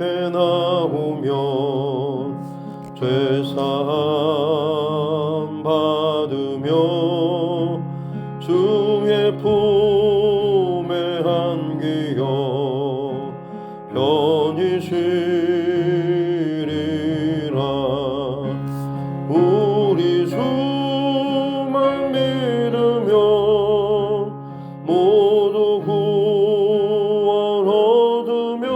앞에 나오면 죄사함 받으며 주의 품에 안기어 편히 쉬리라. 우리 주만 믿으면 모두 구원 얻으며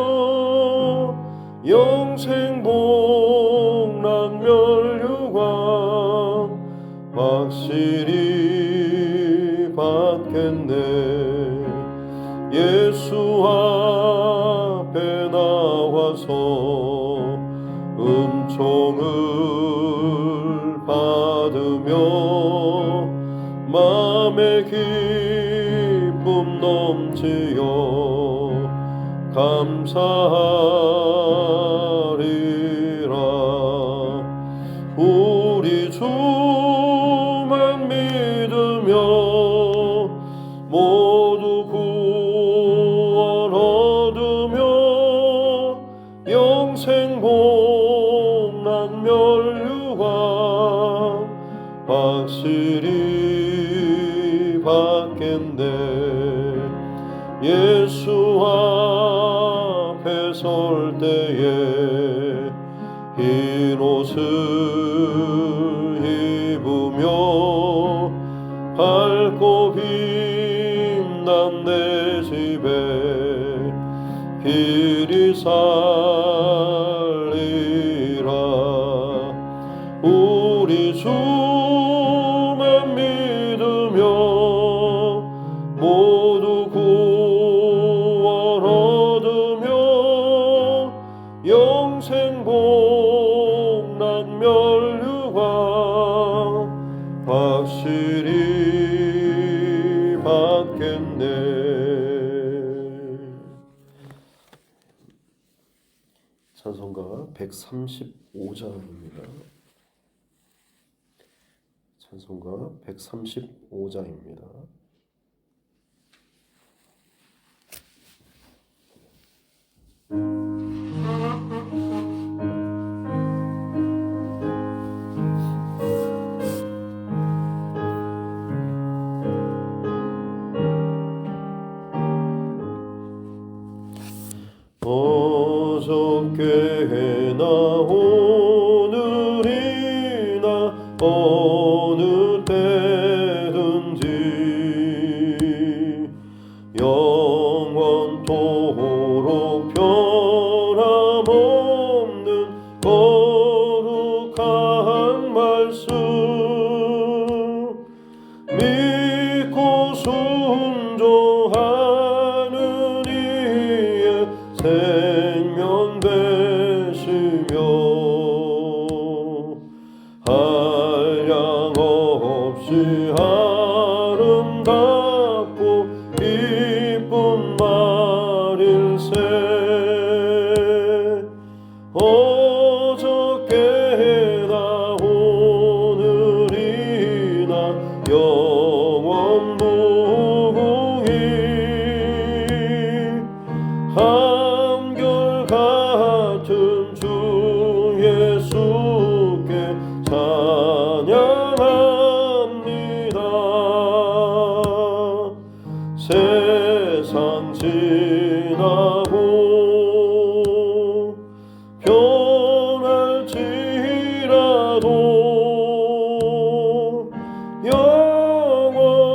영생 복락 멸류관 확실히 받겠네. 예수 앞에 나와서 은총을 받으며 마음의 기쁨 넘치어 감사하리라. 우리 주만 믿으며 모두 구원 얻으며 영생 복락 멸류관 확실히 받겠네. 예수 앞에 설 때에 흰 옷을 입으며 밝고 빛난 내 집에 길이 살리라. 우리 주만 믿으며 모두 구원 얻으며 영생 복락 멸류관 확실히 받겠네. 찬송가 135장입니다. 찬송가 135장입니다. 어저께나 오늘이나 어느 때든지 영원토록 변함없는 거룩한 말씀 믿고 순종하는 이의 생명 되시며 한량없이 아름답고 기쁜 말일세. 어저께나 오늘이나 영원 무궁히 한결같은 주 예수께 찬양합니다. 세상 지나고 변할지라도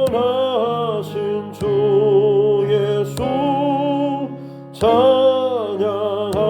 영원하신 주 예수 찬양합니다.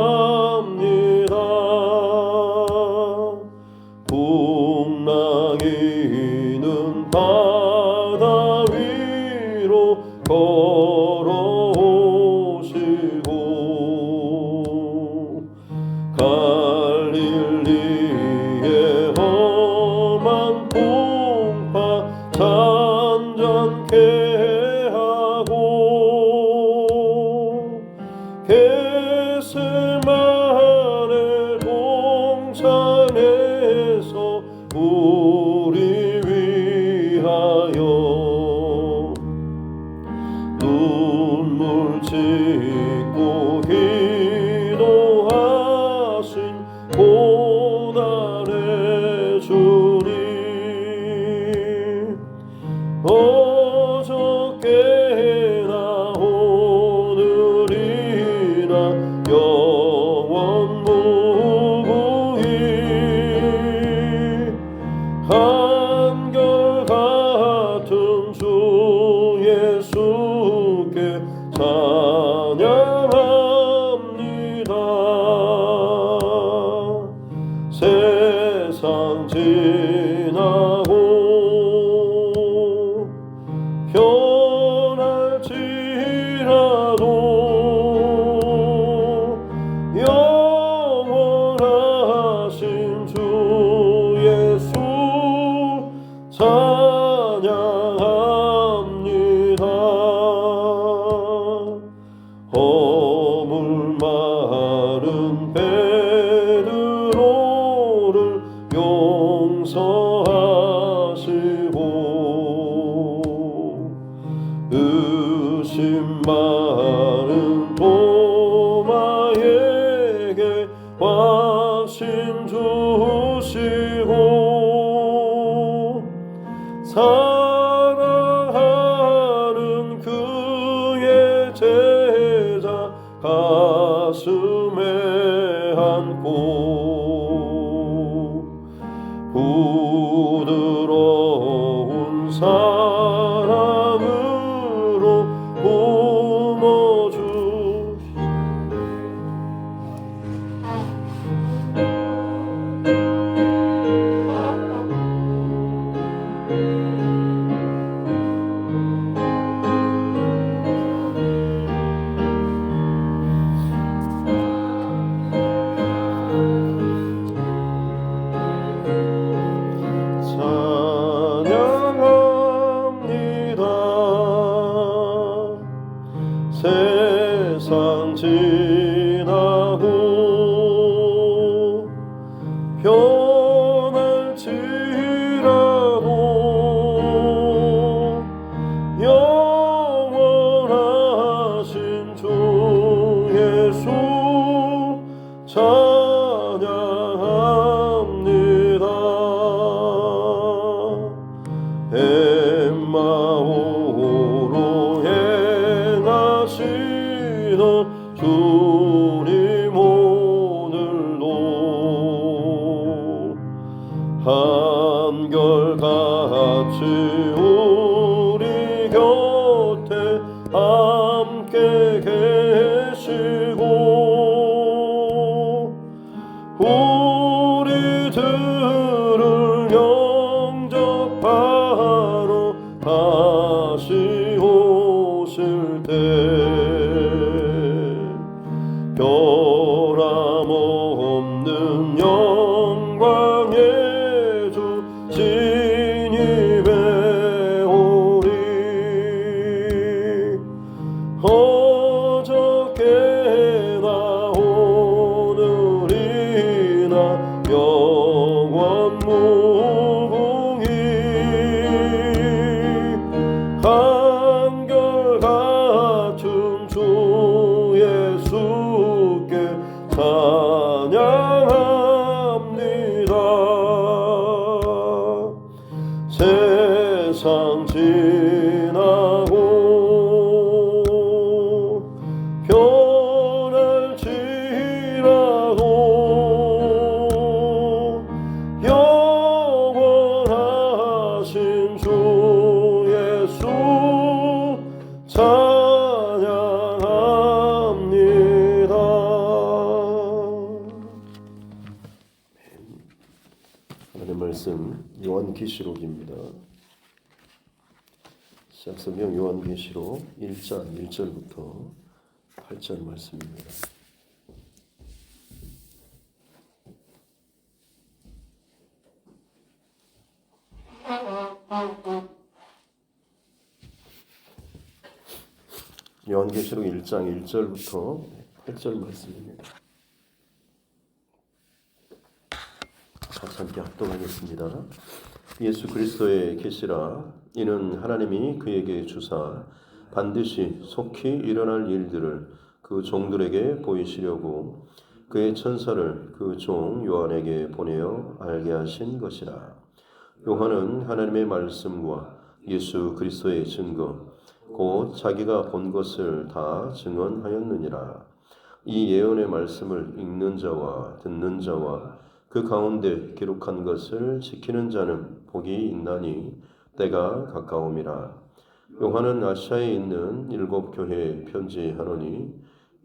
지나고 변할지라도 영원하신 주 예수 찬양합니다. 허물 마른 베드로를 용서하시고 의심 많은 도마에게 확신 주시고 사랑하는 그의 제자 가슴에 안고 부드러운 사랑으로 품어주시. 세상 지나고 변할지라도 영원하신 주 예수 찬양합니다. 엠마오로 행하시던 주님 오늘도 한결같이 우리 곁에 함께 계시고 우리들을 영접하러 다시 오실 때 변함없는 영광의 주 진입해 오리. 어저께나 오늘이나 영원 무궁히 한결같은 주 예수께 찬양합니다. 세상 지나고 변할지라도 영원하신 주 예수 찬양합니다. 하나님의 말씀 요한계시록입니다. 시작성경 요한계시록 1장 1절부터 8절 말씀입니다. 요한계시록 1장 1절부터 8절 말씀입니다. 같이 함께 합동하겠습니다. 예수 그리스도의 계시라. 이는 하나님이 그에게 주사 반드시 속히 일어날 일들을 그 종들에게 보이시려고 그의 천사를 그 종 요한에게 보내어 알게 하신 것이라. 요한은 하나님의 말씀과 예수 그리스도의 증거 곧 자기가 본 것을 다 증언하였느니라. 이 예언의 말씀을 읽는 자와 듣는 자와 그 가운데 기록한 것을 지키는 자는 복이 있나니 때가 가까움이라. 요한은 아시아에 있는 7 교회에 편지하노니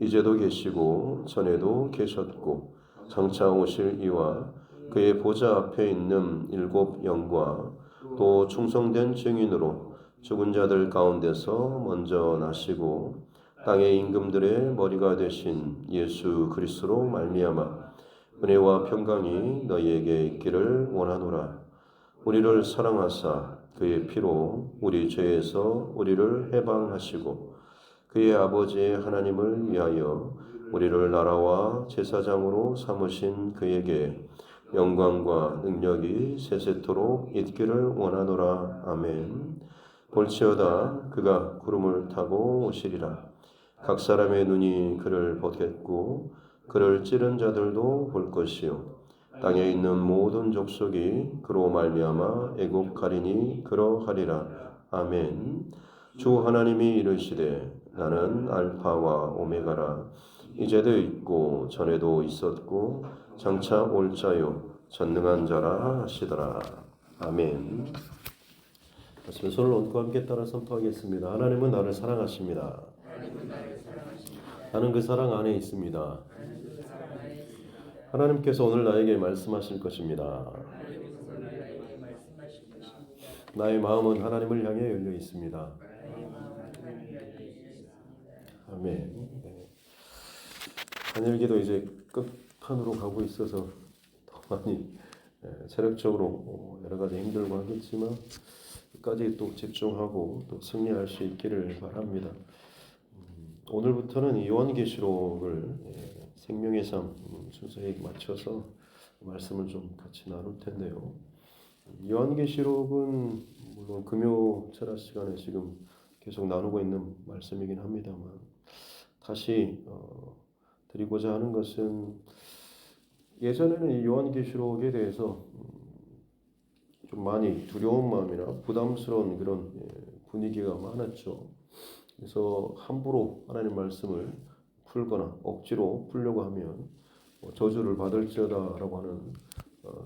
이제도 계시고 전에도 계셨고 장차 오실 이와 그의 보좌 앞에 있는 일곱 영과 또 충성된 증인으로 죽은 자들 가운데서 먼저 나시고 땅의 임금들의 머리가 되신 예수 그리스도로 말미암아 은혜와 평강이 너희에게 있기를 원하노라. 우리를 사랑하사 그의 피로 우리 죄에서 우리를 해방하시고 그의 아버지 하나님을 위하여 우리를 나라와 제사장으로 삼으신 그에게 영광과 능력이 세세토록 있기를 원하노라. 아멘. 볼지어다 그가 구름을 타고 오시리라. 각 사람의 눈이 그를 보겠고 그를 찌른 자들도 볼 것이요 땅에 있는 모든 족속이 그로 말미암아 애곡하리니 그러하리라. 아멘. 주 하나님이 이르시되 나는 알파와 오메가라. 이제도 있고 전에도 있었고 장차 올 자요 전능한 자라 하시더라. 아멘. 손을 얹고 함께 따라 선포하겠습니다. 하나님은 나를 사랑하십니다. 나는 그 사랑 안에 있습니다. 하나님께서 오늘 나에게 말씀하실 것입니다. 나의 마음은 하나님을 향해 열려 있습니다. 아멘. 네. 단일기도 이제 끝판으로 가고 있어서 더 많이 체력적으로 여러 가지 힘들고 하겠지만 끝까지 또 집중하고 또 승리할 수 있기를 바랍니다. 오늘부터는 요한계시록을 생명의 삶 순서에 맞춰서 말씀을 좀 같이 나눌 텐데요. 요한계시록은 물론 금요 철학 시간에 지금 계속 나누고 있는 말씀이긴 합니다만 다시 드리고자 하는 것은 예전에는 이 요한계시록에 대해서 좀 많이 두려운 마음이나 부담스러운 그런 분위기가 많았죠. 그래서 함부로 하나님 말씀을 풀거나 억지로 풀려고 하면 저주를 받을지어다라고 하는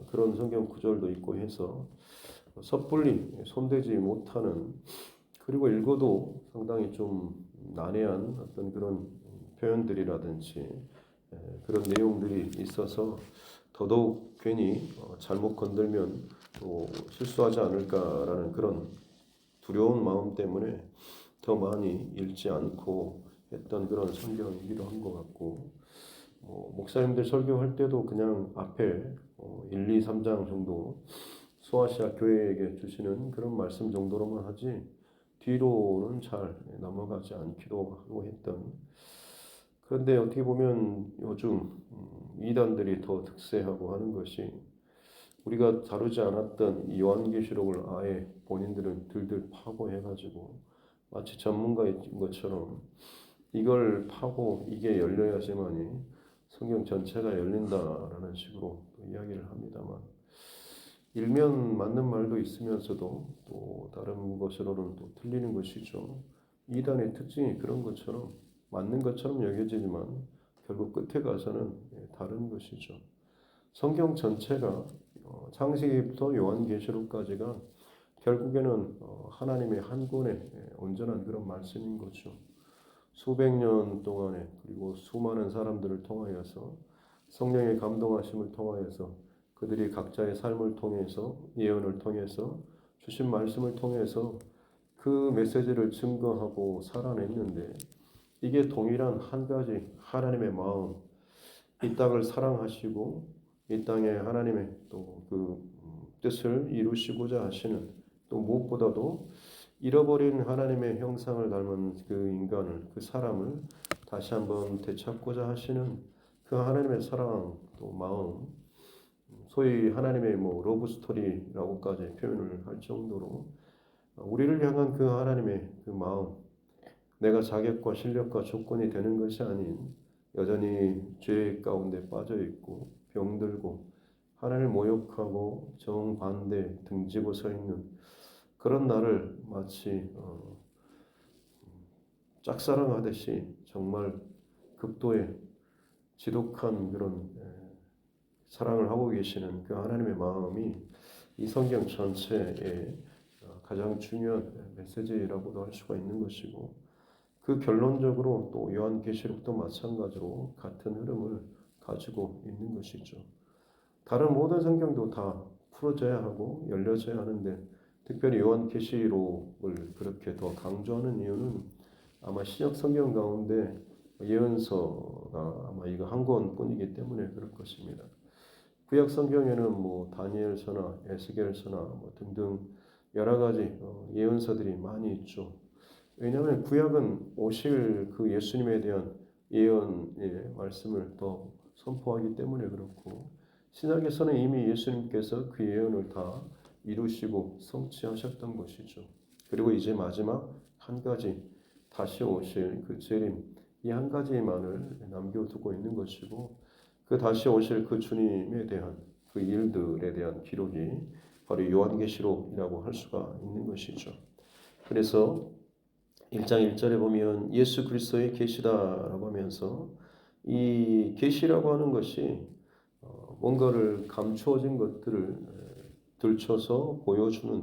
그런 성경 구절도 있고 해서 섣불리 손대지 못하는 그리고 읽어도 상당히 좀 난해한 어떤 그런 표현들이라든지 그런 내용들이 있어서 더더욱 괜히 잘못 건들면 또 실수하지 않을까라는 그런 두려운 마음 때문에 더 많이 읽지 않고 했던 그런 성경이기도 한 것 같고 목사님들 설교할 때도 그냥 앞에 1, 2, 3장 정도 소아시아 교회에게 주시는 그런 말씀 정도로만 하지 뒤로는 잘 넘어가지 않기도 하고 했던 그런데 어떻게 보면 요즘 이단들이 더 득세하고 하는 것이 우리가 다루지 않았던 이 요한계시록을 아예 본인들은 들들 파고 해가지고 마치 전문가인 것처럼 이걸 파고 이게 열려야지만이 성경 전체가 열린다라는 식으로 이야기를 합니다만 일면 맞는 말도 있으면서도 또 다른 것으로는 또 틀리는 것이죠. 이단의 특징이 그런 것처럼 맞는 것처럼 여겨지지만 결국 끝에 가서는 다른 것이죠. 성경 전체가 창세기부터 요한계시록까지가 결국에는 하나님의 한 권의 온전한 그런 말씀인 거죠. 수백 년 동안에 그리고 수많은 사람들을 통하여서 성령의 감동하심을 통하여서 그들이 각자의 삶을 통해서 예언을 통해서 주신 말씀을 통해서 그 메시지를 증거하고 살아냈는데 이게 동일한 한 가지 하나님의 마음 이 땅을 사랑하시고 이 땅에 하나님의 또 그 뜻을 이루시고자 하시는 또 무엇보다도 잃어버린 하나님의 형상을 닮은 그 인간을 그 사람을 다시 한번 되찾고자 하시는 그 하나님의 사랑 또 마음 소위 하나님의 러브 스토리라고까지 표현을 할 정도로 우리를 향한 그 하나님의 그 마음 내가 자격과 실력과 조건이 되는 것이 아닌 여전히 죄 가운데 빠져 있고 병들고 하나님을 모욕하고 정반대 등지고 서 있는 그런 나를 마치 짝사랑하듯이 정말 극도의 지독한 그런 사랑을 하고 계시는 그 하나님의 마음이 이 성경 전체의 가장 중요한 메시지라고도 할 수가 있는 것이고 그 결론적으로 또 요한계시록도 마찬가지로 같은 흐름을 가지고 있는 것이죠. 다른 모든 성경도 다 풀어져야 하고 열려져야 하는데 특별히 요한계시록을 그렇게 더 강조하는 이유는 아마 신약 성경 가운데 예언서가 아마 이거 한 권뿐이기 때문에 그럴 것입니다. 구약 성경에는 뭐 다니엘서나 에스겔서나 뭐 등등 여러 가지 예언서들이 많이 있죠. 왜냐하면 구약은 오실 그 예수님에 대한 예언의 말씀을 더 선포하기 때문에 그렇고 신약에서는 이미 예수님께서 그 예언을 다 이루시고 성취하셨던 것이죠. 그리고 이제 마지막 한 가지 다시 오실 그 재림 이 한 가지만을 남겨두고 있는 것이고 그 다시 오실 그 주님에 대한 그 일들에 대한 기록이 바로 요한계시록이라고 할 수가 있는 것이죠. 그래서 1장 1절에 보면 예수 그리스도의 계시다라고 하면서 이 계시라고 하는 것이 뭔가를 감추어진 것들을 들춰서 보여주는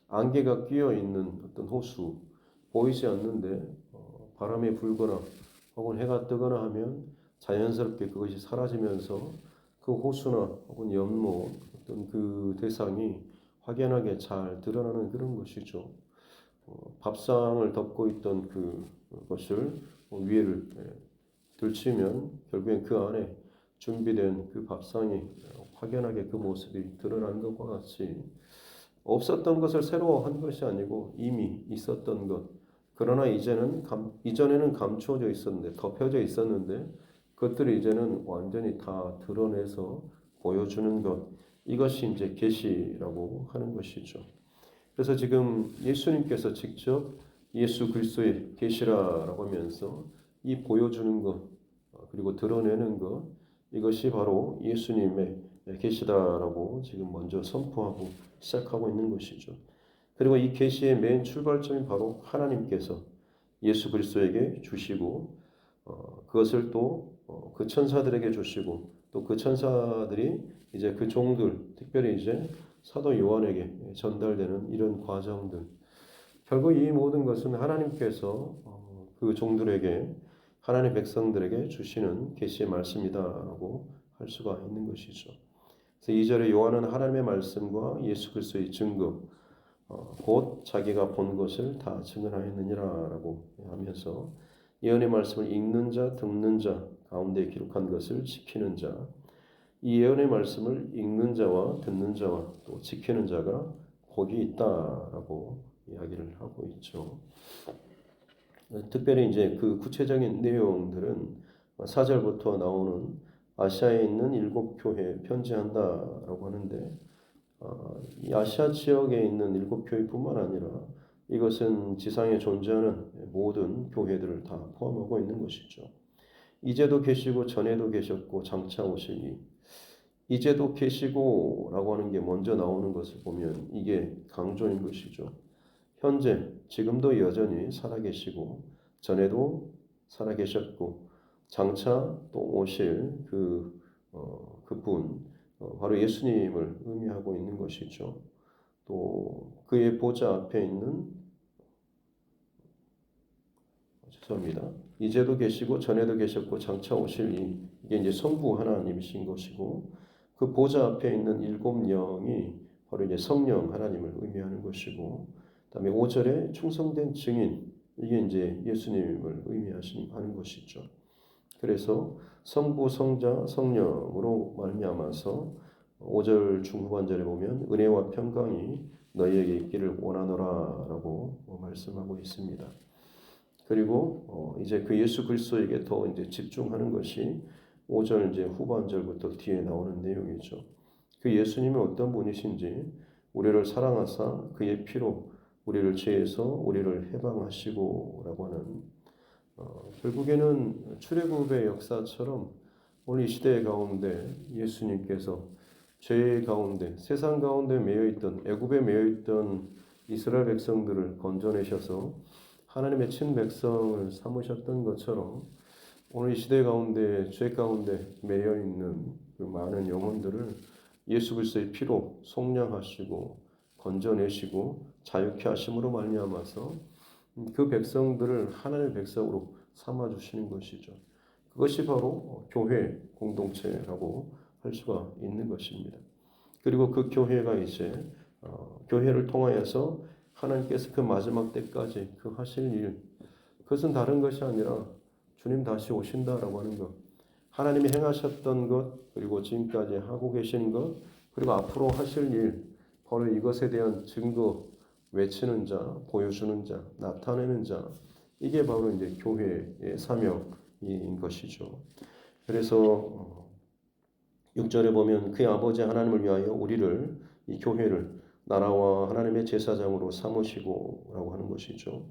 안개가 끼어 있는 어떤 호수 보이지 않는데 바람이 불거나 혹은 해가 뜨거나 하면 자연스럽게 그것이 사라지면서 그 호수나 혹은 연못 어떤 그 대상이 확연하게 잘 드러나는 그런 것이죠. 밥상을 덮고 있던 그것을 위에를 들치면 결국엔 그 안에 준비된 그 밥상이 확연하게 그 모습이 드러난 것과 같이 없었던 것을 새로 한 것이 아니고 이미 있었던 것. 그러나 이전에는 감추어져 있었는데 덮여져 있었는데 그것들을 이제는 완전히 다 드러내서 보여주는 것. 이것이 이제 계시라고 하는 것이죠. 그래서 지금 예수님께서 직접 예수 그리스도의 계시라라고 하면서 이 보여주는 것 그리고 드러내는 것 이것이 바로 예수님의 계시다라고 지금 먼저 선포하고 시작하고 있는 것이죠. 그리고 이 계시의 맨 출발점이 바로 하나님께서 예수 그리스도에게 주시고 그것을 또 그 천사들에게 주시고 또 그 천사들이 이제 그 종들 특별히 이제 사도 요한에게 전달되는 이런 과정들 결국 이 모든 것은 하나님께서 그 종들에게 하나님의 백성들에게 주시는 계시의 말씀이다라고 할 수가 있는 것이죠. 그래서 2절에 요한은 하나님의 말씀과 예수 그리스도의 증거 곧 자기가 본 것을 다 증언하였느니라라고 하면서 예언의 말씀을 읽는 자, 듣는 자 가운데 기록한 것을 지키는 자, 이 예언의 말씀을 읽는 자와 듣는 자와 또 지키는 자가 복이 있다라고 이야기를 하고 있죠. 특별히 이제 그 구체적인 내용들은 4절부터 나오는 아시아에 있는 7교회에 편지한다라고 하는데 이 아시아 지역에 있는 7교회뿐만 아니라 이것은 지상에 존재하는 모든 교회들을 다 포함하고 있는 것이죠. 이제도 계시고 전에도 계셨고 장차 오시니 이제도 계시고라고 하는 게 먼저 나오는 것을 보면 이게 강조인 것이죠. 현재 지금도 여전히 살아계시고 전에도 살아계셨고 장차 또 오실 그분 바로 예수님을 의미하고 있는 것이죠. 또 그의 보좌 앞에 있는 죄송합니다. 이제도 계시고 전에도 계셨고 장차 오실 이게 이제 성부 하나님이신 것이고 그 보좌 앞에 있는 7영이 바로 이제 성령 하나님을 의미하는 것이고 그다음에 5절에 충성된 증인 이게 이제 예수님을 의미하는 것이죠. 그래서 성부, 성자, 성령으로 말미암아서 5절 중후반절에 보면 은혜와 평강이 너희에게 있기를 원하노라라고 말씀하고 있습니다. 그리고 이제 그 예수 그리스도에게 더 이제 집중하는 것이 5절 이제 후반절부터 뒤에 나오는 내용이죠. 그 예수님이 어떤 분이신지 우리를 사랑하사 그의 피로 우리를 죄에서 우리를 해방하시고라고 하는 결국에는 출애굽의 역사처럼 오늘 이 시대 가운데 예수님께서 죄 가운데 세상 가운데 매여있던 애굽에 매여있던 이스라엘 백성들을 건져내셔서 하나님의 친백성을 삼으셨던 것처럼 오늘 이 시대 가운데 죄 가운데 매여있는 그 많은 영혼들을 예수 그리스도의 피로 속량하시고 건져내시고 자유케 하심으로 말미암아서 그 백성들을 하나님의 백성으로 삼아주시는 것이죠. 그것이 바로 교회 공동체라고 할 수가 있는 것입니다. 그리고 그 교회가 이제 교회를 통하여서 하나님께서 그 마지막 때까지 그 하실 일, 그것은 다른 것이 아니라 주님 다시 오신다라고 하는 것, 하나님이 행하셨던 것, 그리고 지금까지 하고 계신 것, 그리고 앞으로 하실 일, 바로 이것에 대한 증거, 외치는 자, 보여주는 자, 나타내는 자, 이게 바로 이제 교회의 사명인 것이죠. 그래서 6절에 보면 그의 아버지 하나님을 위하여 우리를, 이 교회를 나라와 하나님의 제사장으로 삼으시고라고 하는 것이죠.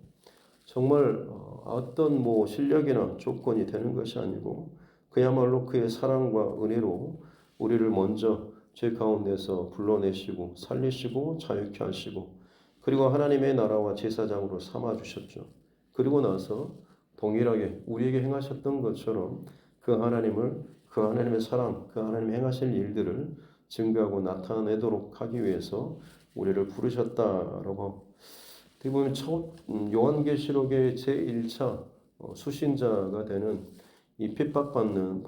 정말 어떤 뭐 실력이나 조건이 되는 것이 아니고 그야말로 그의 사랑과 은혜로 우리를 먼저 죄 가운데서 불러내시고 살리시고 자유케 하시고 그리고 하나님의 나라와 제사장으로 삼아 주셨죠. 그리고 나서 동일하게 우리에게 행하셨던 것처럼 그 하나님을, 그 하나님의 사랑, 그 하나님의 행하실 일들을 증거하고 나타내도록 하기 위해서 우리를 부르셨다라고. 어떻게 보면 첫 요한계시록의 제1차 수신자가 되는 이 핍박받는,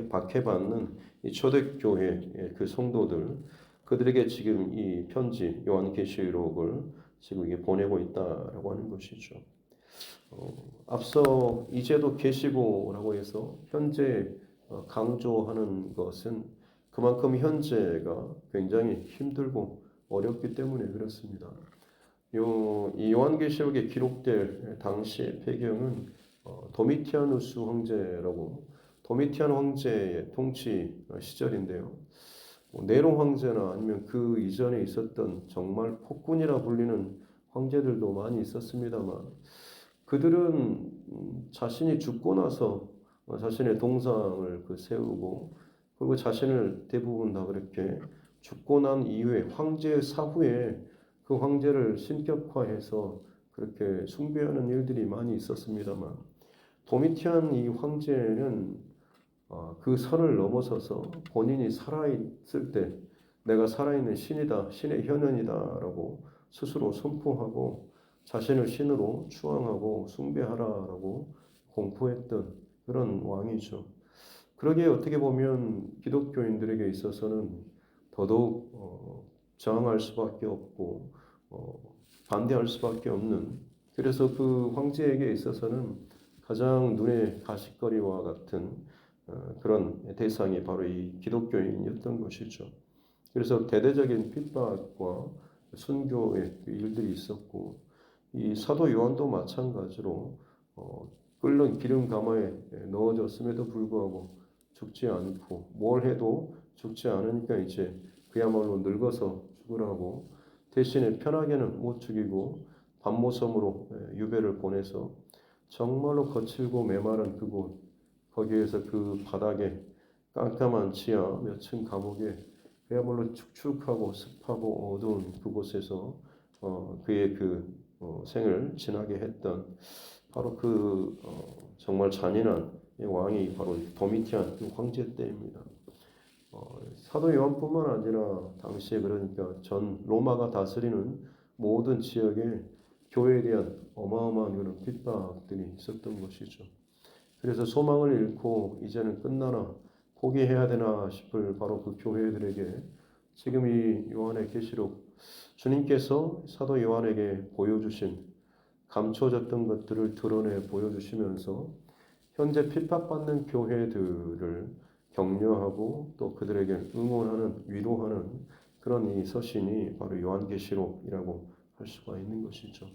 박해받는 이 초대교회 그 성도들, 그들에게 지금 이 편지 요한계시록을 지금 이게 보내고 있다라고 하는 것이죠. 앞서 이제도 계시고라고 해서 현재 강조하는 것은 그만큼 현재가 굉장히 힘들고 어렵기 때문에 그렇습니다. 이 요한계시록에 기록될 당시의 배경은 도미티아누스 황제라고, 도미티안 황제의 통치 시절인데요. 네로 황제나 아니면 그 이전에 있었던 정말 폭군이라 불리는 황제들도 많이 있었습니다만 그들은 자신이 죽고 나서 자신의 동상을 세우고 그리고 자신을 대부분 다 그렇게 죽고 난 이후에 황제 사후에 그 황제를 신격화해서 그렇게 숭배하는 일들이 많이 있었습니다만 도미티안 이 황제는 그 선을 넘어서서 본인이 살아있을 때 내가 살아있는 신이다, 신의 현현이다라고 스스로 선포하고 자신을 신으로 추앙하고 숭배하라라고 공포했던 그런 왕이죠. 그러기에 어떻게 보면 기독교인들에게 있어서는 더더욱 저항할 수밖에 없고 반대할 수밖에 없는, 그래서 그 황제에게 있어서는 가장 눈에 가시거리와 같은 그런 대상이 바로 이 기독교인이었던 것이죠. 그래서 대대적인 핍박과 순교의 일들이 있었고 이 사도 요한도 마찬가지로 끓는 기름 가마에 넣어졌음에도 불구하고 죽지 않고 뭘 해도 죽지 않으니까 이제 그야말로 늙어서 죽으라고 대신에 편하게는 못 죽이고 밤모섬으로 유배를 보내서 정말로 거칠고 메마른 그곳, 거기에서 그 바닥에 깜깜한 지하 몇 층 감옥에 그야말로 축축하고 습하고 어두운 그곳에서 그의 생을 지나게 했던 바로 정말 잔인한 왕이 바로 도미티안 황제 때입니다. 사도 요한뿐만 아니라 당시에 그러니까 전 로마가 다스리는 모든 지역에 교회에 대한 어마어마한 그런 핍박들이 있었던 것이죠. 그래서 소망을 잃고 이제는 끝나나 포기해야 되나 싶을 바로 그 교회들에게 지금 이 요한의 계시록, 주님께서 사도 요한에게 보여주신 감춰졌던 것들을 드러내 보여주시면서 현재 핍박받는 교회들을 격려하고 또 그들에게 응원하는, 위로하는 그런 이 서신이 바로 요한계시록이라고 할 수가 있는 것이죠.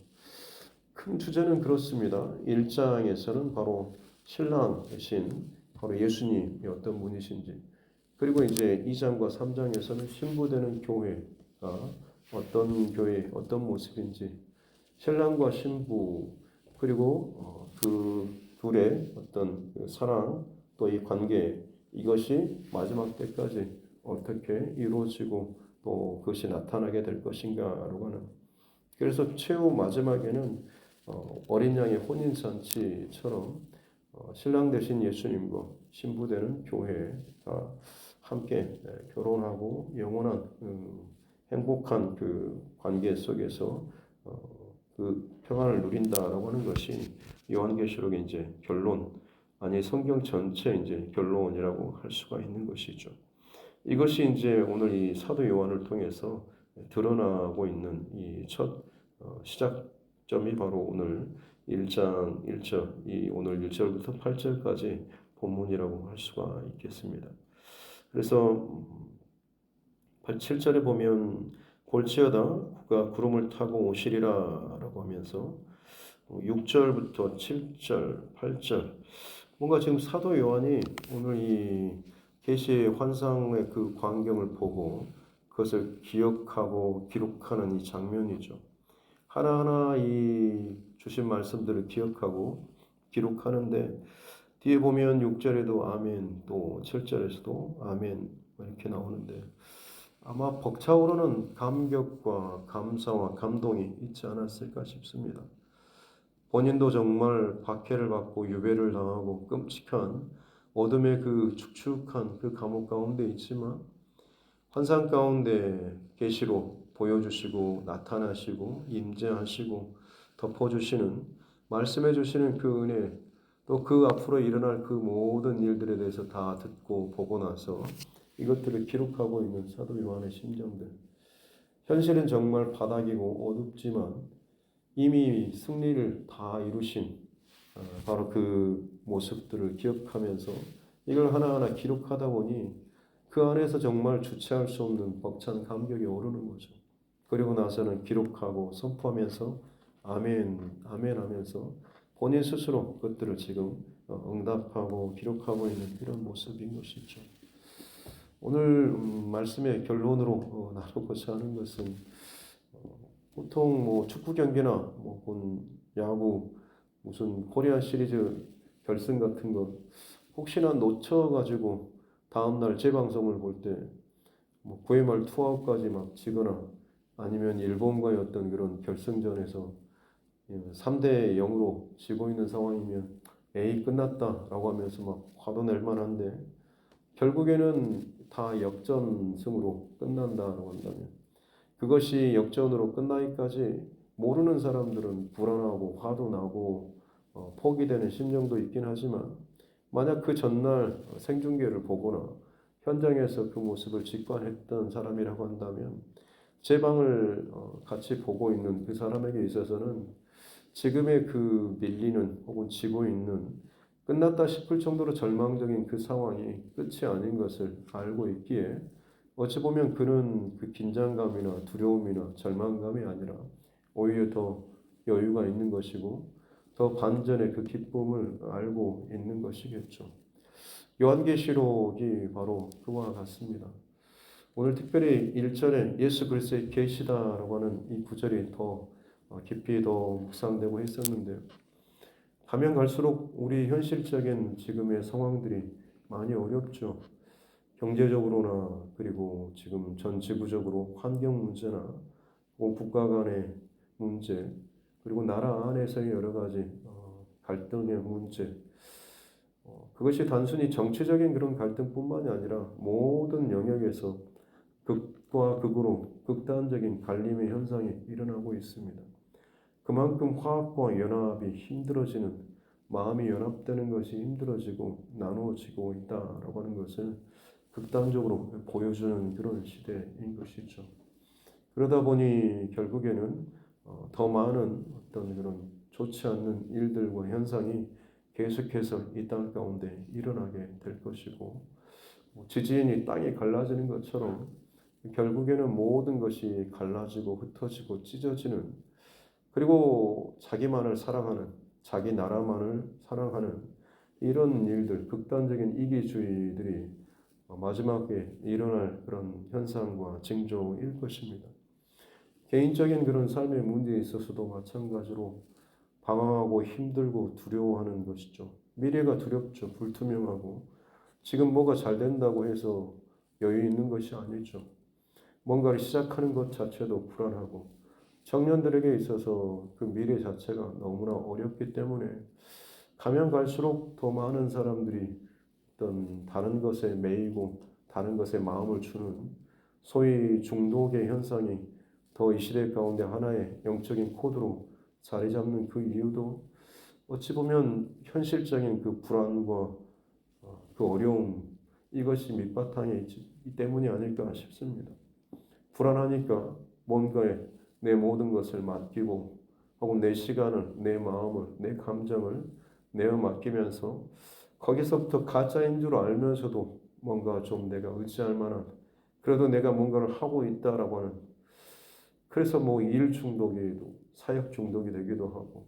큰 주제는 그렇습니다. 1장에서는 바로 신랑이신 바로 예수님이 어떤 분이신지, 그리고 이제 2장과 3장에서는 신부되는 교회가 어떤 교회, 어떤 모습인지, 신랑과 신부, 그리고 그 둘의 어떤 사랑, 또 이 관계, 이것이 마지막 때까지 어떻게 이루어지고 또 그것이 나타나게 될 것인가라고 하는. 그래서 최후 마지막에는 어린 양의 혼인잔치처럼 신랑 되신 예수님과 신부 되는 교회가 함께 결혼하고 영원한 행복한 그 관계 속에서 그 평안을 누린다라고 하는 것이 요한계시록의 이제 결론, 아니 성경 전체 이제 결론이라고 할 수가 있는 것이죠. 이것이 이제 오늘 이 사도 요한을 통해서 드러나고 있는 이 첫 시작점이 바로 오늘 1장 1절, 이 오늘 1절부터 8절까지 본문이라고 할 수가 있겠습니다. 그래서 7절에 보면 골지어다 그가 구름을 타고 오시리라 라고 하면서 6절부터 7절, 8절 뭔가 지금 사도 요한이 오늘 이 계시의 환상의 그 광경을 보고 그것을 기억하고 기록하는 이 장면이죠. 하나하나 이 주신 말씀들을 기억하고 기록하는데 뒤에 보면 6절에도 아멘, 또 7절에서도 아멘 이렇게 나오는데 아마 벅차오르는 감격과 감사와 감동이 있지 않았을까 싶습니다. 본인도 정말 박해를 받고 유배를 당하고 끔찍한 어둠의 그 축축한 그 감옥 가운데 있지만 환상 가운데 계시로 보여주시고 나타나시고 임재하시고 덮어주시는 말씀해 주시는 그 은혜 또 그 앞으로 일어날 그 모든 일들에 대해서 다 듣고 보고 나서 이것들을 기록하고 있는 사도 요한의 심정들 현실은 정말 바닥이고 어둡지만 이미 승리를 다 이루신 바로 그 모습들을 기억하면서 이걸 하나하나 기록하다 보니 그 안에서 정말 주체할 수 없는 벅찬 감격이 오르는 거죠. 그리고 나서는 기록하고 선포하면서 아멘, 아멘 하면서 본인 스스로 그것들을 지금 응답하고 기록하고 있는 이런 모습인 것이죠. 오늘 말씀의 결론으로 나누고자 하는 것은 보통 뭐 축구 경기나 본 야구 무슨 코리안 시리즈 결승 같은 거 혹시나 놓쳐가지고 다음날 재방송을 볼 때 뭐 9회 말 투아웃까지 막 지거나 아니면 일본과의 어떤 그런 결승전에서 3대 0으로 지고 있는 상황이면 에이 끝났다라고 하면서 막 화도 낼 만한데 결국에는 다 역전승으로 끝난다라고 한다면 그것이 역전으로 끝나기까지 모르는 사람들은 불안하고 화도 나고 포기되는 심정도 있긴 하지만 만약 그 전날 생중계를 보거나 현장에서 그 모습을 직관했던 사람이라고 한다면 제 방을 같이 보고 있는 그 사람에게 있어서는 지금의 그 밀리는 혹은 지고 있는 끝났다 싶을 정도로 절망적인 그 상황이 끝이 아닌 것을 알고 있기에 어찌 보면 그는 그 긴장감이나 두려움이나 절망감이 아니라 오히려 더 여유가 있는 것이고 더 반전의 그 기쁨을 알고 있는 것이겠죠. 요한계시록이 바로 그와 같습니다. 오늘 특별히 1절에 예수 그리스도의 계시다라고 하는 이 구절이 더 깊이 더 묵상되고 했었는데요. 가면 갈수록 우리 현실적인 지금의 상황들이 많이 어렵죠. 경제적으로나 그리고 지금 전 지구적으로 환경 문제나 국가 간의 문제 그리고 나라 안에서의 여러 가지 갈등의 문제 그것이 단순히 정치적인 그런 갈등뿐만이 아니라 모든 영역에서 극과 극으로 극단적인 갈림의 현상이 일어나고 있습니다. 그만큼 화합과 연합이 힘들어지는 마음이 연합되는 것이 힘들어지고 나누어지고 있다라고 하는 것을 극단적으로 보여주는 그런 시대인 것이죠. 그러다 보니 결국에는 더 많은 어떤 그런 좋지 않는 일들과 현상이 계속해서 이 땅 가운데 일어나게 될 것이고 지진이 땅이 갈라지는 것처럼 결국에는 모든 것이 갈라지고 흩어지고 찢어지는 그리고 자기만을 사랑하는 자기 나라만을 사랑하는 이런 일들 극단적인 이기주의들이 마지막에 일어날 그런 현상과 징조일 것입니다. 개인적인 그런 삶의 문제에 있어서도 마찬가지로 방황하고 힘들고 두려워하는 것이죠. 미래가 두렵죠. 불투명하고 지금 뭐가 잘 된다고 해서 여유 있는 것이 아니죠. 뭔가를 시작하는 것 자체도 불안하고 청년들에게 있어서 그 미래 자체가 너무나 어렵기 때문에 가면 갈수록 더 많은 사람들이 어떤 다른 것에 매이고 다른 것에 마음을 주는 소위 중독의 현상이 더 이 시대 가운데 하나의 영적인 코드로 자리 잡는 그 이유도 어찌 보면 현실적인 그 불안과 그 어려움 이것이 밑바탕에 있기 때문이 아닐까 싶습니다. 불안하니까 뭔가에 내 모든 것을 맡기고 혹은 내 시간을, 내 마음을, 내 감정을 내어 맡기면서 거기서부터 가짜인 줄 알면서도 뭔가 좀 내가 의지할 만한, 그래도 내가 뭔가를 하고 있다라고 하는, 그래서 뭐 일 중독이도 사역 중독이 되기도 하고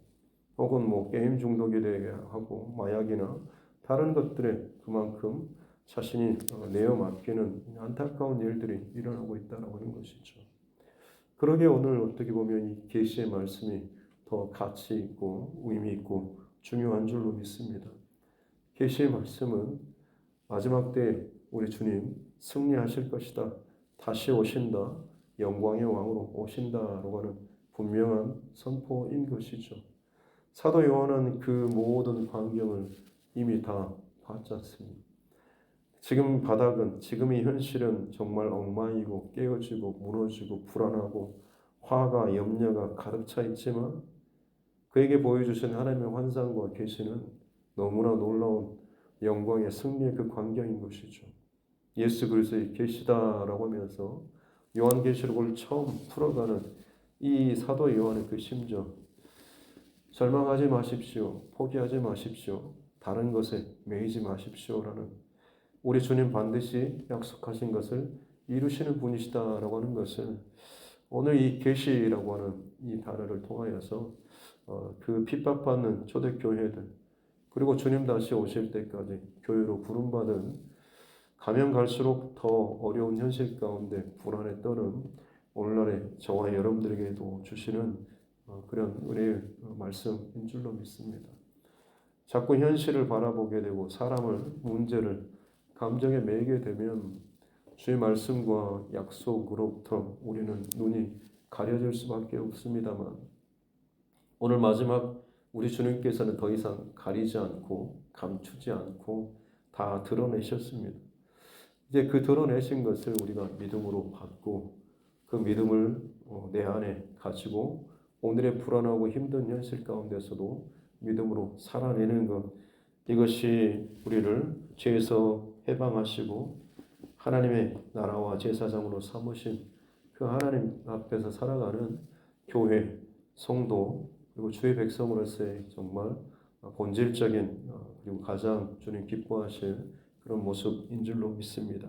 혹은 뭐 게임 중독이 되게 하고 마약이나 다른 것들에 그만큼 자신이 내어 맡기는 안타까운 일들이 일어나고 있다라고 하는 것이죠. 그러게 오늘 어떻게 보면 이 계시의 말씀이 더 가치 있고 의미 있고 중요한 줄로 믿습니다. 계시의 말씀은 마지막 때 우리 주님 승리하실 것이다. 다시 오신다. 영광의 왕으로 오신다라고 하는 분명한 선포인 것이죠. 사도 요한은 그 모든 광경을 이미 다 봤지 않습니까? 지금 바닥은, 지금의 현실은 정말 엉망이고 깨어지고 무너지고 불안하고 화가 염려가 가득 차 있지만 그에게 보여주신 하나님의 환상과 계시는 너무나 놀라운 영광의 승리의 그 광경인 것이죠. 예수 그리스도의 계시다라고 하면서 요한계시록을 처음 풀어가는 이 사도 요한의 그 심정, 절망하지 마십시오. 포기하지 마십시오. 다른 것에 매이지 마십시오라는, 우리 주님 반드시 약속하신 것을 이루시는 분이시다라고 하는 것을 오늘 이 계시라고 하는 이 단어를 통하여서 그 핍박받는 초대교회들, 그리고 주님 다시 오실 때까지 교회로 부름받은, 가면 갈수록 더 어려운 현실 가운데 불안에 떠는 오늘날의 저와 여러분들에게도 주시는 그런 은혜의 말씀인 줄로 믿습니다. 자꾸 현실을 바라보게 되고 사람을, 문제를 감정에 매이게 되면 주의 말씀과 약속으로부터 우리는 눈이 가려질 수밖에 없습니다만, 오늘 마지막 우리 주님께서는 더 이상 가리지 않고 감추지 않고 다 드러내셨습니다. 이제 그 드러내신 것을 우리가 믿음으로 받고 그 믿음을 내 안에 가지고 오늘의 불안하고 힘든 현실 가운데서도 믿음으로 살아내는 것, 이것이 우리를 죄에서 해방하시고 하나님의 나라와 제사장으로 삼으신 그 하나님 앞에서 살아가는 교회, 성도, 그리고 주의 백성으로서의 정말 본질적인 그리고 가장 주님 기뻐하실 그런 모습인 줄로 믿습니다.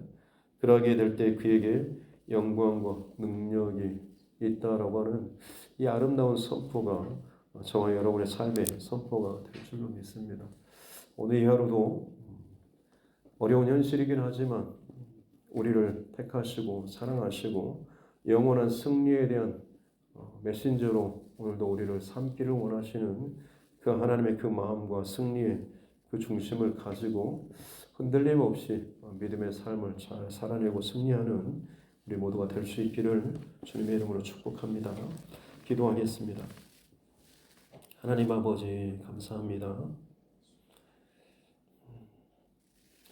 그러게 될 때 그에게 영광과 능력이 있다라고 하는 이 아름다운 선포가 저와 여러분의 삶의 선포가 될 줄로 믿습니다. 오늘 이 하루도 어려운 현실이긴 하지만 우리를 택하시고 사랑하시고 영원한 승리에 대한 메신저로 오늘도 우리를 삼기를 원하시는 그 하나님의 그 마음과 승리의 그 중심을 가지고 흔들림 없이 믿음의 삶을 잘 살아내고 승리하는 우리 모두가 될 수 있기를 주님의 이름으로 축복합니다. 기도하겠습니다. 하나님 아버지 감사합니다.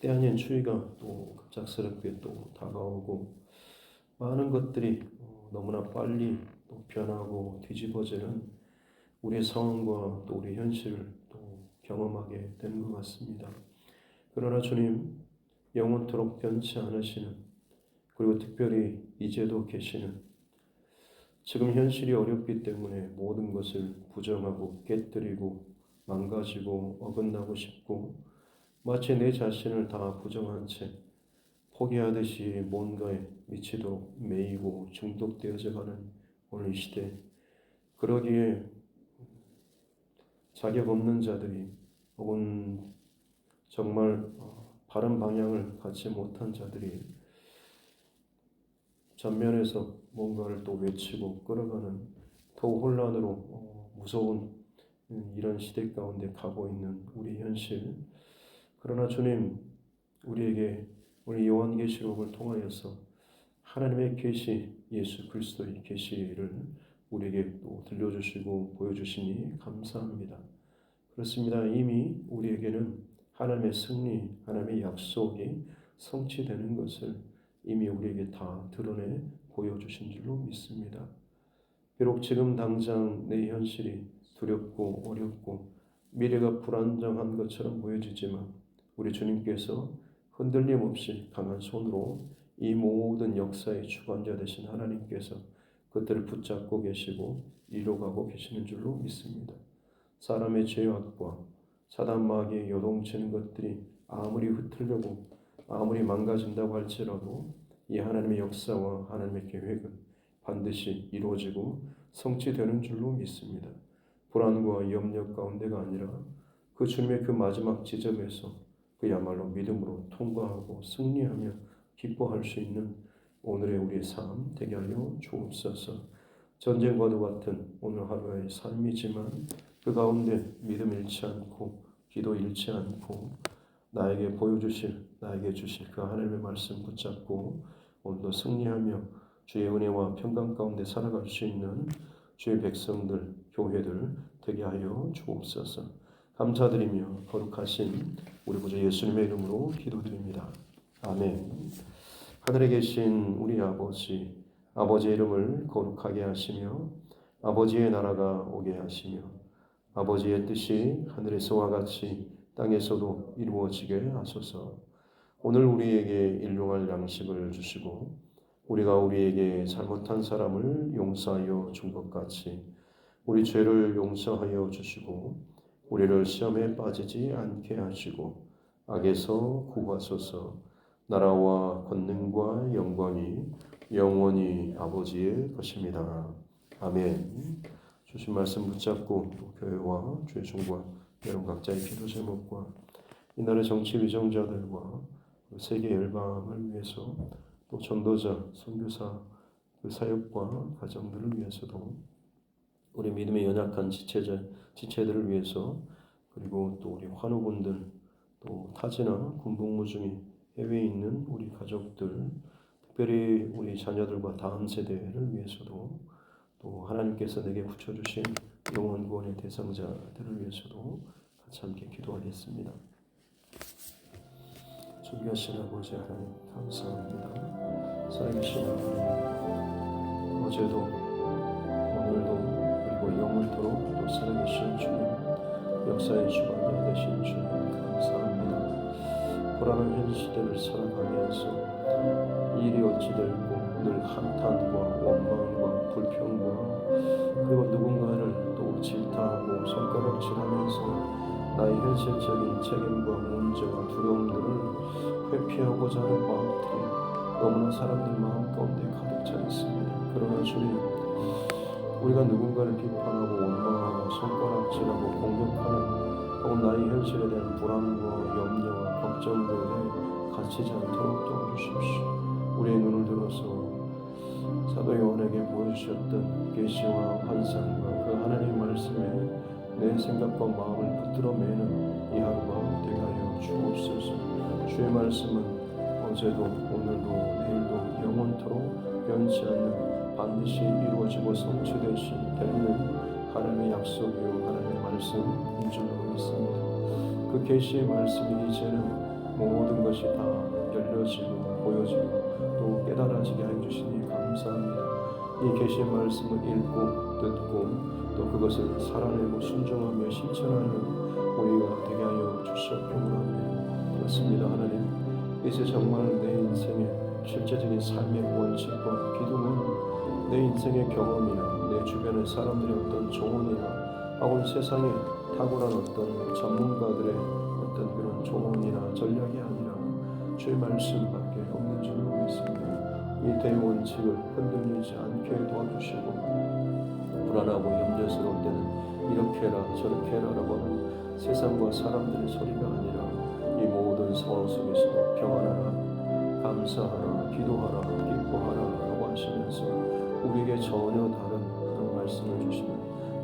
때 아닌 추위가 또 갑작스럽게 또 다가오고 많은 것들이 너무나 빨리 또 변하고 뒤집어지는 우리의 상황과 또 우리 현실을 또 경험하게 되는 것 같습니다. 그러나 주님, 영원토록 변치 않으시는, 그리고 특별히 이제도 계시는, 지금 현실이 어렵기 때문에 모든 것을 부정하고 깨뜨리고 망가지고 어긋나고 싶고 마치 내 자신을 다 부정한 채 포기하듯이 뭔가에 미치도록 매이고 중독되어져 가는 오늘 이 시대, 그러기에 자격 없는 자들이 혹은 정말 바른 방향을 갖지 못한 자들이 전면에서 뭔가를 또 외치고 끌어가는 더욱 혼란으로 무서운 이런 시대 가운데 가고 있는 우리 현실, 그러나 주님, 우리에게 우리 요한계시록을 통하여서 하나님의 계시, 예수 그리스도의 계시를 우리에게 또 들려주시고 보여주시니 감사합니다. 그렇습니다. 이미 우리에게는 하나님의 승리, 하나님의 약속이 성취되는 것을 이미 우리에게 다 드러내 보여주신 줄로 믿습니다. 비록 지금 당장 내 현실이 두렵고 어렵고 미래가 불안정한 것처럼 보여지지만 우리 주님께서 흔들림 없이 강한 손으로 이 모든 역사의 주관자 되신 하나님께서 그들을 붙잡고 계시고 이뤄가고 계시는 줄로 믿습니다. 사람의 죄악과 사단 마귀의 요동치는 것들이 아무리 흐트려고 아무리 망가진다고 할지라도 이 하나님의 역사와 하나님의 계획은 반드시 이루어지고 성취되는 줄로 믿습니다. 불안과 염려 가운데가 아니라 그 주님의 그 마지막 지점에서 그야말로 믿음으로 통과하고 승리하며 기뻐할 수 있는 오늘의 우리의 삶 되게 하여 주옵소서. 전쟁과도 같은 오늘 하루의 삶이지만 그 가운데 믿음 잃지 않고 기도 잃지 않고 나에게 보여주실 나에게 주실 그 하나님의 말씀 붙잡고 오늘도 승리하며 주의 은혜와 평강 가운데 살아갈 수 있는 주의 백성들 교회들 되게 하여 주옵소서. 감사드리며 거룩하신 우리 구주 예수님의 이름으로 기도드립니다. 아멘. 하늘에 계신 우리 아버지, 아버지의 이름을 거룩하게 하시며 아버지의 나라가 오게 하시며 아버지의 뜻이 하늘에서와 같이 땅에서도 이루어지게 하소서. 오늘 우리에게 일용할 양식을 주시고 우리가 우리에게 잘못한 사람을 용서하여 준 것 같이 우리 죄를 용서하여 주시고 우리를 시험에 빠지지 않게 하시고 악에서 구하소서. 나라와 권능과 영광이 영원히 아버지의 것입니다. 아멘. 주신 말씀 붙잡고 교회와 주의 종과 여러분 각자의 기도 제목과 이날의 정치 위정자들과 세계 열방을 위해서 또 전도자, 선교사 그 사역과 가정들을 위해서도 우리 믿음의 연약한 지체들을 위해서 그리고 또 우리 환우분들 또 타지나 군복무 중에 해외에 있는 우리 가족들 특별히 우리 자녀들과 다음 세대를 위해서도 또 하나님께서 내게 붙여주신 영원 구원의 대상자들을 위해서도 같이 함께 기도하겠습니다. 존귀하신 아버지 하나님 감사합니다. 살아계신 하나님 어제도 오늘도 그리고 영원토록 또 살아계신 주님 역사의 주관자 되신 주님 감사합니다. 불안한 현 시대를 살아가면서 일이 어찌될고 늘 한탄과 원망과 불평과 그리고 누군가를 또 질타하고 손가락질하면서 나의 현실적인 책임과 문제와 두려움들을 회피하고자 하는 마음들이 너무나 사람들 마음 가운데 가득 차 있습니다. 그러나 주님, 우리가 누군가를 비판하고 원망하고 손가락질하고 공격하는 혹은 나의 현실에 대한 불안과 염려와 걱정들에 갇히지 않도록 도와주십시오. 우리의 눈을 들어서 사도 요한에게 보여주셨던 계시와 환상과 그 하나님의 말씀에 내 생각과 마음을 붙들어 매는 이 하루가 되게 하여 주옵소서. 주의 말씀은 어제도 오늘도 내일도 영원토록 변치 않는 반드시 이루어지고 성취되는 하나님의 약속이요 하나님의 말씀인 줄로 믿습니다. 그 계시의 말씀이 이제는 모든 것이 다 열려지고 보여지고 또 깨달아지게 하여 주시니 감사합니다. 이 계시의 말씀을 읽고 듣고 또 그것을 살아내고 순종하며 실천하는 우리가 되게 하여 주시옵기를 합니다. 그렇습니다. 하나님, 이제 정말 내 인생의 실제적인 삶의 원칙과 기둥은 내 인생의 경험이나 내 주변의 사람들의 어떤 조언이나 혹은 세상의 탁월한 어떤 전문가들의 어떤 그런 조언이나 전략이 아니라 주의 말씀밖에 없는 줄로 믿습니다. 이 대원칙을 흔들리지 않게 도와주시고 불안하고 염려스러울 때는 이렇게 해라 저렇게 해라라고 하는 세상과 사람들의 소리가 아니라 이 모든 상황 속에서도 평안하라, 감사하라, 기도하라, 기뻐하라 라고 하시면서 우리에게 전혀 다른 그런 말씀을 주시는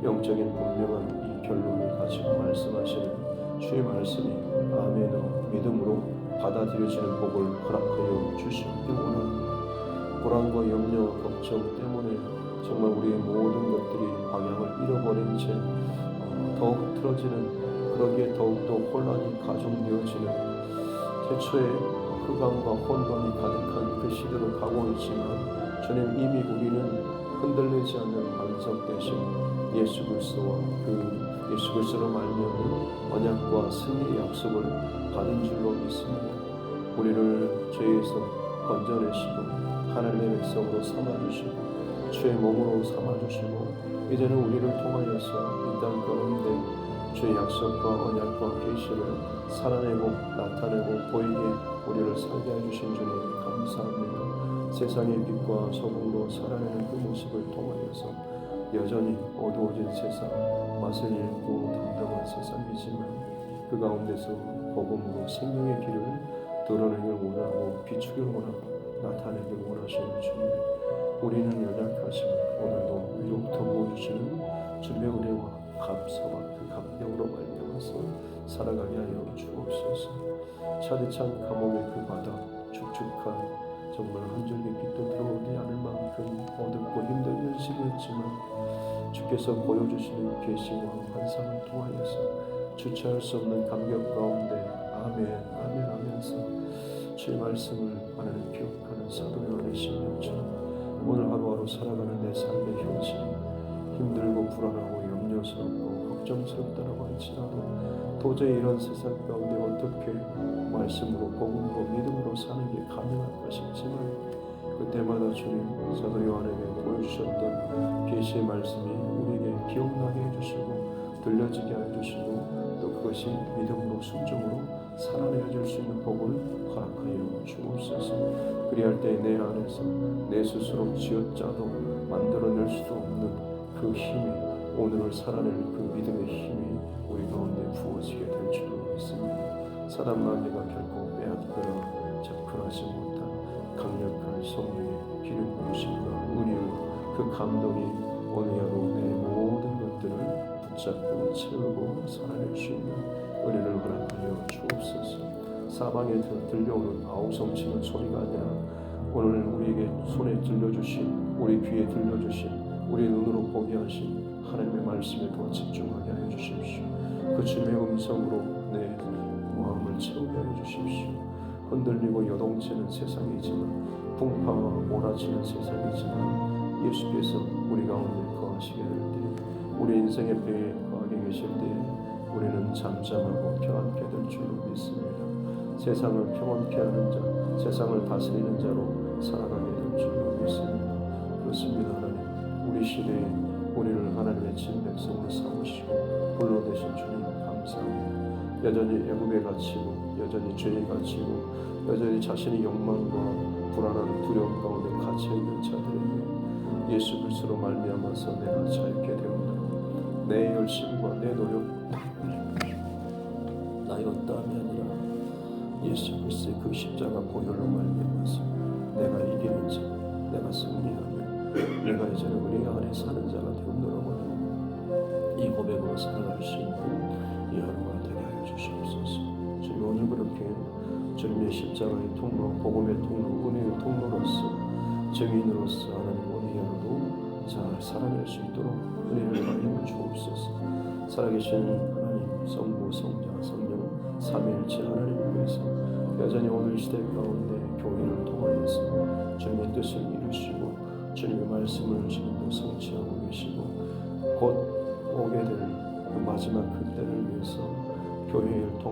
영적인 분명한 이 결론을 가지고 말씀하시는 주의 말씀이 아멘으로 믿음으로 받아들여지는 복을 허락하여 주시옵길 원합니다. 불안과 염려와 걱정 때문에 정말 우리의 모든 것들이 방향을 잃어버린 채 더욱 흐트러지는 그러기에 더욱더 혼란이 가중되어지는 태초에 흑암과 혼돈이 가득한 그 시대로 가고 있지만 주님 이미 우리는 흔들리지 않는 반석 대신 예수 그리스도와 그 예수 그리스도로 말미암는 언약과 승리의 약속을 받은 줄로 믿습니다. 우리를 죄에서 건져내시고 하나님의 백성으로 삼아주시고 주의 몸으로 삼아주시고 이제는 우리를 통하여서 이 땅 가운데 주의 약속과 언약과 계시를 살아내고 나타내고 보이게 우리를 살게 해주신 주님 감사합니다. 세상의 빛과 소금으로 살아내는 그 모습을 통하여서 여전히 어두워진 세상, 맛을 잃고 담담한 세상이지만 그 가운데서 복음으로 생명의 길을 드러내길 원하고 비추길 원하고 나타내길 원하시는 주님, 우리는 연약하지만 오늘도 위로부터 부어주시는 주의 은혜와 감사와 그 감격으로 말미암아서 살아가게 하여 주옵소서. 차디찬 감옥의 그 바다, 축축한 정말 한 줄기 빛도 들어오지 않을 만큼 어둡고 힘든 현실이었지만 주께서 보여주시는 계시와 환상을 통하여서 주체할 수 없는 감격 가운데 아멘 아멘 하면서 주의 말씀을 하나님 기억하는 사도 요한의 심령처럼 오늘 하루하루 살아가는 내 삶의 현실이 힘들고 불안하고 염려스럽고 걱정스럽다라고 할지라도 도저히 이런 세상 가운데 어떻게 말씀으로 복음으로 믿음으로 사는 게 가능할까 싶지만 그때마다 주님 사도 요한에게 보여주셨던 계시의 말씀이 우리에게 기억나게 해주시고 들려지게 해주시고 또 그것이 믿음으로 순종으로 살아내어질 수 있는 복을 허락하여 주옵소서. 그리할 때 내 안에서 내 스스로 쥐어짜도 만들어낼 수도 없는 그 힘이 오늘을 살아낼 그 믿음의 힘이 우리 가운데 부어지게 될 줄로 믿습니다. 사단 마귀가 결코 빼앗거나 접근하지 못한 강력한 성령의 기름 부으심과 은혜와 그 감동이 오늘 하루 내 모든 것들을 붙잡고 채우고 살아낼 수 있는 은혜를 허락하여 주옵소서. 사방에 들려오는 아우성치는 소리가 아니라 오늘 우리에게 손에 들려주신 우리 귀에 들려주신 우리 눈으로 보게 하신 하나님의 말씀에 더 집중하게 하여 주십시오. 그 주님의 음성으로 내 마음을 채우게 하여 주십시오. 흔들리고 요동치는 세상이지만 풍파와 몰아치는 세상이지만 예수께서 우리 가운데 거하시게 될 때 우리 인생의 배에 거하게 계실 때 우리는 잠잠하고 평안케 될 줄로 믿습니다. 세상을 평안케 하는 자, 세상을 다스리는 자로 살아가게 될 줄로 믿습니다. 그렇습니다. 하나님, 우리 시대에 우리를 하나님의 친 백성으로 삼으시고 불러내신 주님 감사합니다. 여전히 애굽에 갇히고 여전히 죄에 갇히고 여전히 자신의 욕망과 불안한 두려움 가운데 갇혀있는 자들에게 예수 그리스도로 말미암아서 내가 자유케 되었노라. 내 열심과 내 노력 나의 어떠함이 아니라 예수 그리스도의 그 십자가 보혈로 말미암아서 내가 이기는 자, 내가 승리하며 내가 이제는 우리 안에 사는 자가 되었노라고 이 고백으로 살아갈 수 있는 이 하루가 되게 하여 주시옵소서. 주님 오늘 그렇게 주님의 십자가의 통로, 복음의 통로, 은혜의 통로로서 증인으로서 하나님 오늘 하루도 잘 살아낼 수 있도록 은혜를 가하여 주옵소서. 살아계신 하나님 성부, 성자, 성령 삼위일체 하나님을 위해서 여전히 오늘 시대 가운데 교회를 통하여서 주님의 뜻을 이루시고 주님의 말씀을 지금도 성취하고 계시고 곧 오게 될 그 마지막 그때를 위해서 교회를 통해